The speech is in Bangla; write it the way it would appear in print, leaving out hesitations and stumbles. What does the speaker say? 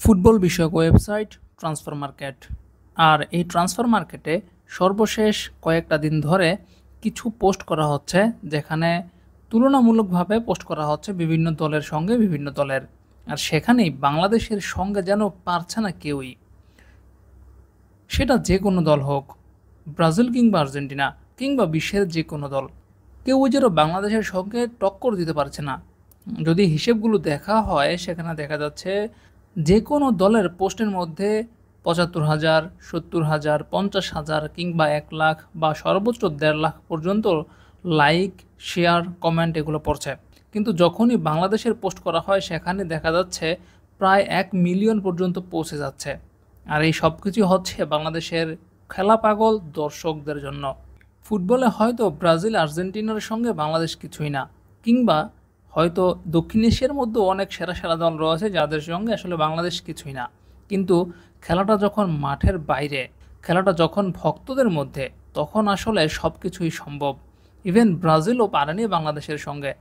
ফুটবল বিষয়ক ওয়েবসাইট ট্রান্সফার মার্কেট। আর এই ট্রান্সফার মার্কেটে সর্বশেষ কয়েকটা দিন ধরে কিছু পোস্ট করা হচ্ছে, যেখানে তুলনামূলকভাবে পোস্ট করা হচ্ছে বিভিন্ন দলের সঙ্গে বিভিন্ন দলের। আর সেখানেই বাংলাদেশের সঙ্গে যেন পারছে না কেউই, সেটা যে কোনো দল হোক, ব্রাজিল কিংবা আর্জেন্টিনা কিংবা বিশ্বের যে কোনো দল, কেউ যেন বাংলাদেশের সঙ্গে টক্কর দিতে পারছে না। যদি হিসেবগুলো দেখা হয়, সেখানে দেখা যাচ্ছে যে কোনো দলের পোস্টের মধ্যে ৭৫,০০০, ৭০,০০০, ৫০,০০০ কিংবা ১,০০,০০০ বা সর্বোচ্চ ১,৫,০০,০০০ পর্যন্ত লাইক, শেয়ার, কমেন্ট এগুলো পড়ছে। কিন্তু যখনই বাংলাদেশের পোস্ট করা হয়, সেখানে দেখা যাচ্ছে প্রায় ১ মিলিয়ন পর্যন্ত পৌঁছে যাচ্ছে। আর এই সব কিছু হচ্ছে বাংলাদেশের খেলা পাগল দর্শকদের জন্য। ফুটবলে হয়তো ব্রাজিল আর্জেন্টিনার সঙ্গে বাংলাদেশ কিছুই না, কিংবা হয়তো দক্ষিণ এশিয়ার মধ্যেও অনেক সেরা সেরা দল রয়েছে যাদের সঙ্গে আসলে বাংলাদেশ কিছুই না। কিন্তু খেলাটা যখন মাঠের বাইরে, খেলাটা যখন ভক্তদের মধ্যে, তখন আসলে সব কিছুই সম্ভব। ইভেন ব্রাজিলও পারেনি বাংলাদেশের সঙ্গে,